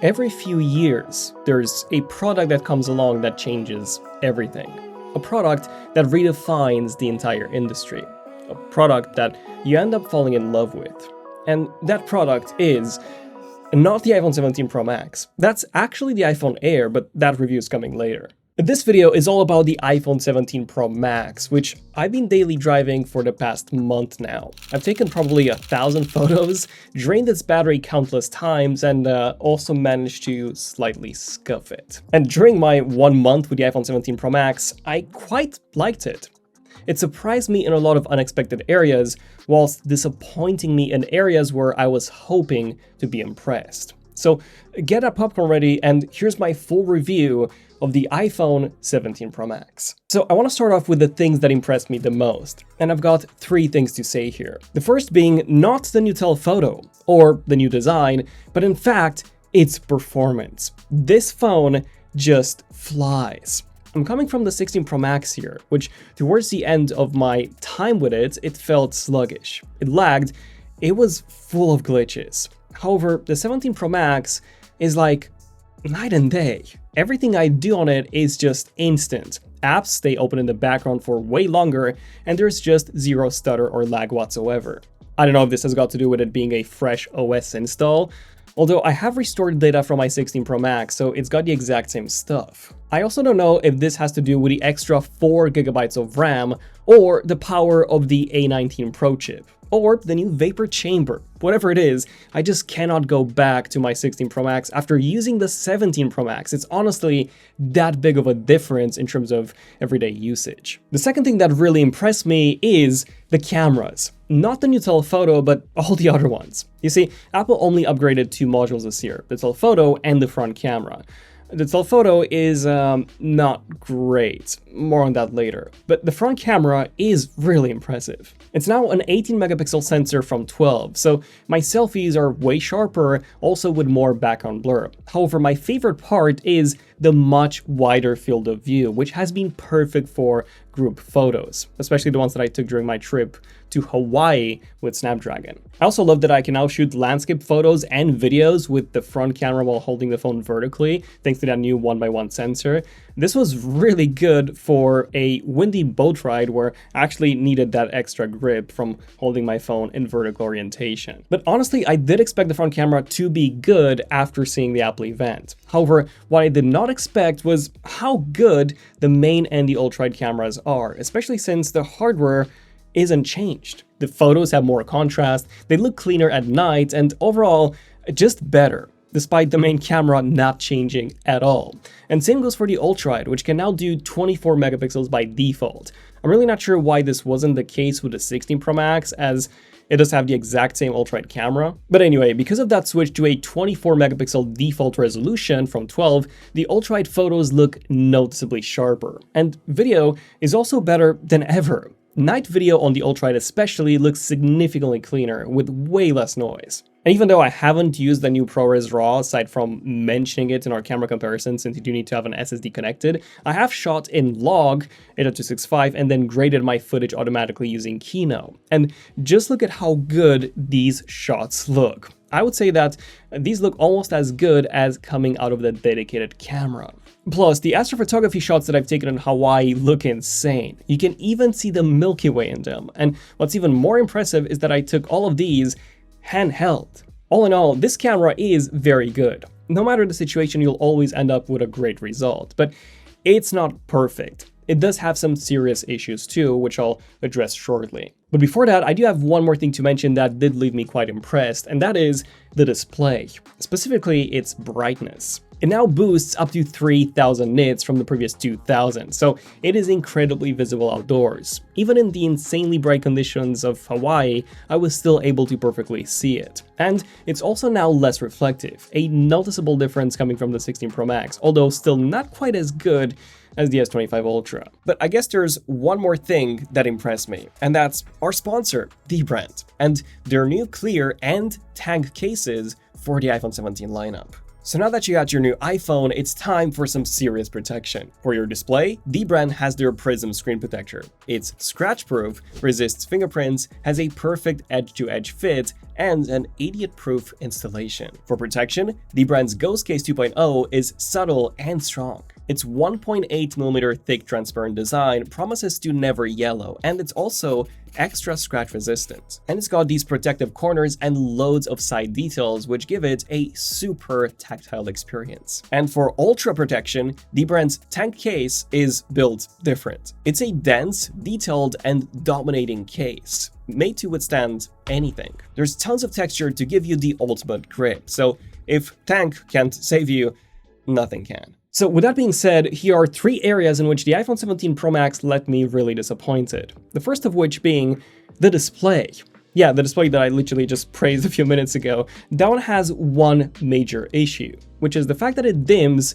Every few years, there's a product that comes along that changes everything. A product that redefines the entire industry. A product that you end up falling in love with. And that product is not the iPhone 17 Pro Max. That's actually the iPhone Air, but that review is coming later. This video is all about the iPhone 17 Pro Max, which I've been daily driving for the past month now. I've taken probably 1,000 photos, drained its battery countless times, and also managed to slightly scuff it. And during my 1 month with the iPhone 17 Pro Max, I quite liked it. It surprised me in a lot of unexpected areas, whilst disappointing me in areas where I was hoping to be impressed. So get that popcorn ready, and here's my full review of the iPhone 17 Pro Max. So I want to start off with the things that impressed me the most, and I've got 3 things to say here. The first being not the new telephoto or the new design, but in fact, its performance. This phone just flies. I'm coming from the 16 Pro Max here, which towards the end of my time with it, it felt sluggish. It lagged, it was full of glitches. However, the 17 Pro Max is like night and day. Everything I do on it is just instant. Apps stay open in the background for way longer, and there's just zero stutter or lag whatsoever. I don't know if this has got to do with it being a fresh OS install, although I have restored data from my 16 Pro Max, so it's got the exact same stuff. I also don't know if this has to do with the extra 4 GB of RAM, or the power of the A19 Pro chip, or the new vapor chamber. Whatever it is, I just cannot go back to my 16 Pro Max after using the 17 Pro Max. It's honestly that big of a difference in terms of everyday usage. The second thing that really impressed me is the cameras. Not the new telephoto, but all the other ones. You see, Apple only upgraded 2 modules this year, the telephoto and the front camera. The telephoto is not great, more on that later, but the front camera is really impressive. It's now an 18 megapixel sensor from 12, so my selfies are way sharper, also with more background blur. However, my favorite part is the much wider field of view, which has been perfect for group photos, especially the ones that I took during my trip to Hawaii with Snapdragon. I also love that I can now shoot landscape photos and videos with the front camera while holding the phone vertically, thanks to that new 1x1 sensor. This was really good for a windy boat ride where I actually needed that extra grip from holding my phone in vertical orientation. But honestly, I did expect the front camera to be good after seeing the Apple event. However, what I did not expect was how good the main and the ultra-wide cameras are, especially since the hardware isn't changed. The photos have more contrast, they look cleaner at night, and overall, just better, despite the main camera not changing at all. And same goes for the ultra-wide, which can now do 24 megapixels by default. I'm really not sure why this wasn't the case with the 16 Pro Max, as it does have the exact same ultra-wide camera. But anyway, because of that switch to a 24 megapixel default resolution from 12, the ultra-wide photos look noticeably sharper. And video is also better than ever. Night video on the ultra-wide especially looks significantly cleaner, with way less noise. And even though I haven't used the new ProRes RAW, aside from mentioning it in our camera comparison since you do need to have an SSD connected, I have shot in log 80265 and then graded my footage automatically using Kino. And just look at how good these shots look. I would say that these look almost as good as coming out of the dedicated camera. Plus, the astrophotography shots that I've taken in Hawaii look insane. You can even see the Milky Way in them. And what's even more impressive is that I took all of these handheld. All in all, this camera is very good. No matter the situation, you'll always end up with a great result, but it's not perfect. It does have some serious issues too, which I'll address shortly. But before that, I do have one more thing to mention that did leave me quite impressed, and that is the display, specifically its brightness. It now boosts up to 3000 nits from the previous 2000, so it is incredibly visible outdoors. Even in the insanely bright conditions of Hawaii, I was still able to perfectly see it. And it's also now less reflective, a noticeable difference coming from the 16 Pro Max, although still not quite as good as the S25 Ultra. But I guess there's one more thing that impressed me, and that's our sponsor, dbrand, and their new clear and tag cases for the iPhone 17 lineup. So now that you got your new iPhone, it's time for some serious protection. For your display, dbrand has their Prism screen protector. It's scratch-proof, resists fingerprints, has a perfect edge-to-edge fit, and an idiot-proof installation. For protection, dbrand's Ghost Case 2.0 is subtle and strong. Its 1.8mm thick transparent design promises to never yellow, and it's also extra scratch resistant. And it's got these protective corners and loads of side details which give it a super tactile experience. And for ultra protection, dbrand's tank case is built different. It's a dense, detailed, and dominating case, made to withstand anything. There's tons of texture to give you the ultimate grip, so if tank can't save you, nothing can. So with that being said, here are 3 areas in which the iPhone 17 Pro Max left me really disappointed. The first of which being the display. Yeah, the display that I literally just praised a few minutes ago. That one has one major issue, which is the fact that it dims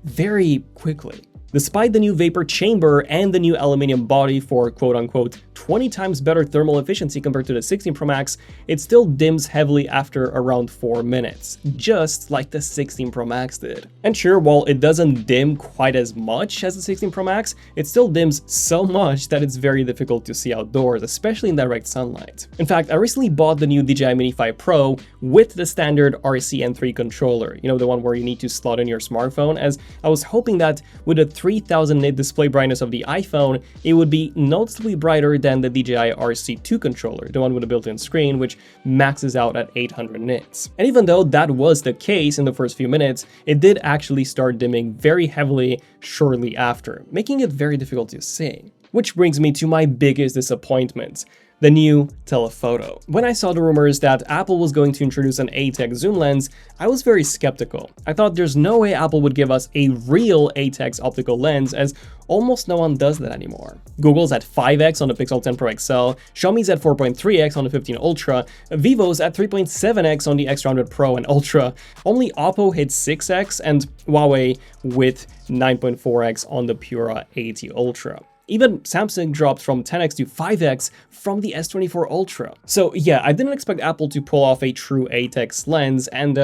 very quickly. Despite the new vapor chamber and the new aluminum body for quote-unquote 20 times better thermal efficiency compared to the 16 Pro Max, it still dims heavily after around 4 minutes, just like the 16 Pro Max did. And sure, while it doesn't dim quite as much as the 16 Pro Max, it still dims so much that it's very difficult to see outdoors, especially in direct sunlight. In fact, I recently bought the new DJI Mini 5 Pro with the standard RCN3 controller, you know, the one where you need to slot in your smartphone, as I was hoping that with a 3000 nit display brightness of the iPhone, it would be noticeably brighter than the DJI RC2 controller, the one with a built-in screen, which maxes out at 800 nits. And even though that was the case in the first few minutes, it did actually start dimming very heavily shortly after, making it very difficult to see. Which brings me to my biggest disappointment: the new telephoto. When I saw the rumors that Apple was going to introduce an 8x zoom lens, I was very skeptical. I thought there's no way Apple would give us a real 8x optical lens, as almost no one does that anymore. Google's at 5x on the Pixel 10 Pro XL, Xiaomi's at 4.3x on the 15 Ultra, Vivo's at 3.7x on the X100 Pro and Ultra, only Oppo hit 6x, and Huawei with 9.4x on the Pura 80 Ultra. Even Samsung dropped from 10x to 5x from the S24 Ultra. So yeah, I didn't expect Apple to pull off a true 8x lens, and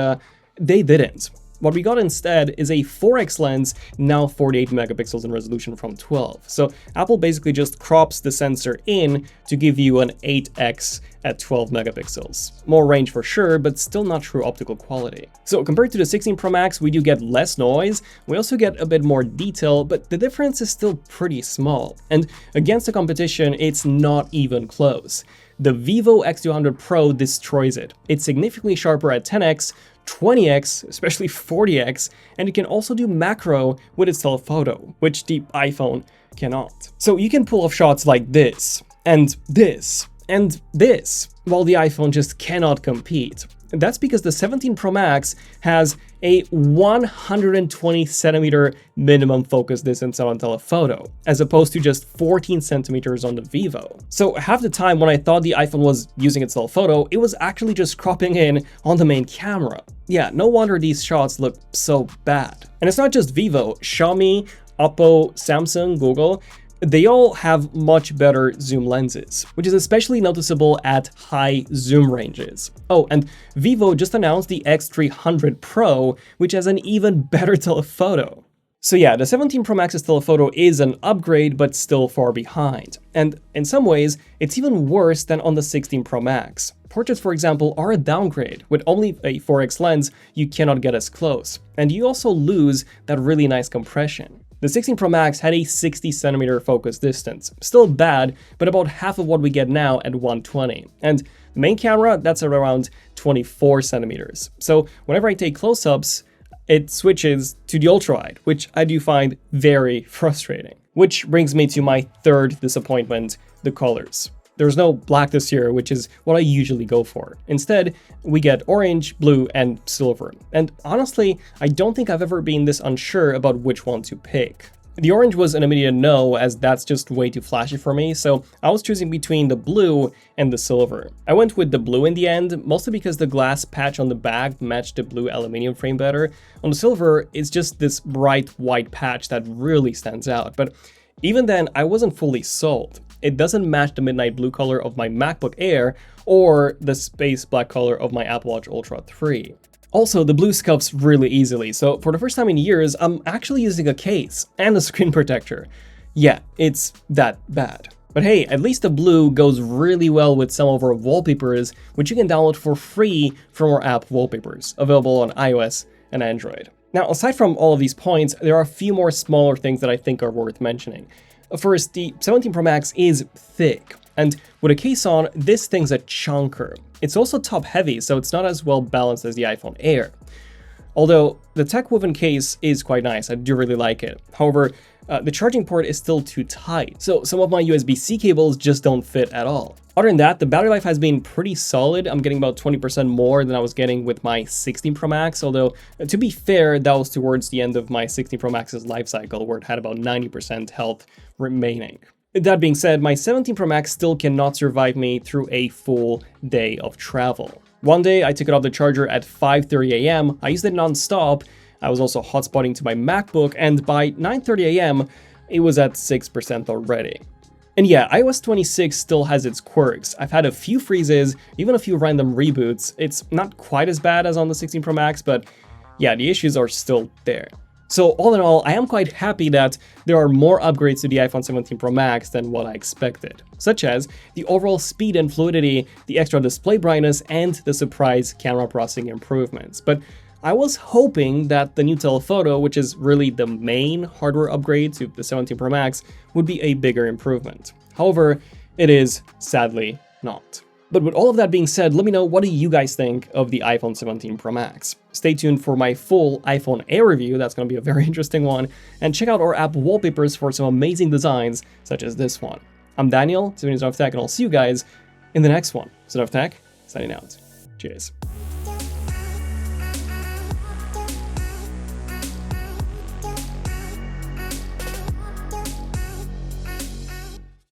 they didn't. What we got instead is a 4x lens, now 48 megapixels in resolution from 12. So Apple basically just crops the sensor in to give you an 8x at 12 megapixels. More range for sure, but still not true optical quality. So compared to the 16 Pro Max, we do get less noise, we also get a bit more detail, but the difference is still pretty small. And against the competition, it's not even close. The Vivo X200 Pro destroys it. It's significantly sharper at 10x, 20x, especially 40x, and it can also do macro with its telephoto, which the iPhone cannot. So you can pull off shots like this, and this, and this, while the iPhone just cannot compete. And that's because the 17 Pro Max has a 120 centimeter minimum focus distance on telephoto, as opposed to just 14 centimeters on the Vivo. So half the time when I thought the iPhone was using its telephoto, it was actually just cropping in on the main camera. Yeah, no wonder these shots look so bad. And it's not just Vivo, Xiaomi, Oppo, Samsung, Google, they all have much better zoom lenses, which is especially noticeable at high zoom ranges. Oh, and Vivo just announced the X300 Pro, which has an even better telephoto. So yeah, the 17 Pro Max's telephoto is an upgrade, but still far behind. And in some ways, it's even worse than on the 16 Pro Max. Portraits, for example, are a downgrade. With only a 4x lens, you cannot get as close. And you also lose that really nice compression. The 16 Pro Max had a 60 centimeter focus distance. Still bad, but about half of what we get now at 120. And the main camera, that's around 24 centimeters. So whenever I take close-ups, it switches to the ultra-wide, which I do find very frustrating. Which brings me to my third disappointment, the colors. There's no black this year, which is what I usually go for. Instead, we get orange, blue, and silver. And honestly, I don't think I've ever been this unsure about which one to pick. The orange was an immediate no, as that's just way too flashy for me, so I was choosing between the blue and the silver. I went with the blue in the end, mostly because the glass patch on the back matched the blue aluminum frame better. On the silver, it's just this bright white patch that really stands out, but even then, I wasn't fully sold. It doesn't match the midnight blue color of my MacBook Air or the space black color of my Apple Watch Ultra 3. Also, the blue scuffs really easily, so for the first time in years, I'm actually using a case and a screen protector. Yeah, it's that bad. But hey, at least the blue goes really well with some of our wallpapers, which you can download for free from our app Wallpapers, available on iOS and Android. Now, aside from all of these points, there are a few more smaller things that I think are worth mentioning. First, the 17 Pro Max is thick, and with a case on, this thing's a chunker. It's also top heavy, so it's not as well balanced as the iPhone Air. Although the tech-woven case is quite nice, I do really like it. However, the charging port is still too tight, so some of my USB-C cables just don't fit at all. Other than that, the battery life has been pretty solid. I'm getting about 20% more than I was getting with my 16 Pro Max, although to be fair, that was towards the end of my 16 Pro Max's life cycle, where it had about 90% health remaining. That being said, my 17 Pro Max still cannot survive me through a full day of travel. One day, I took it off the charger at 5:30 a.m., I used it non-stop, I was also hotspotting to my MacBook, and by 9:30 a.m., it was at 6% already. And yeah, iOS 26 still has its quirks. I've had a few freezes, even a few random reboots. It's not quite as bad as on the 16 Pro Max, but yeah, the issues are still there. So all in all, I am quite happy that there are more upgrades to the iPhone 17 Pro Max than what I expected, such as the overall speed and fluidity, the extra display brightness, and the surprise camera processing improvements. But I was hoping that the new telephoto, which is really the main hardware upgrade to the 17 Pro Max, would be a bigger improvement. However, it is sadly not. But with all of that being said, let me know, what do you guys think of the iPhone 17 Pro Max? Stay tuned for my full iPhone Air review, that's going to be a very interesting one, and check out our app Wallpapers for some amazing designs such as this one. I'm Daniel, ZONEofTECH, and I'll see you guys in the next one. ZONEofTECH, signing out. Cheers.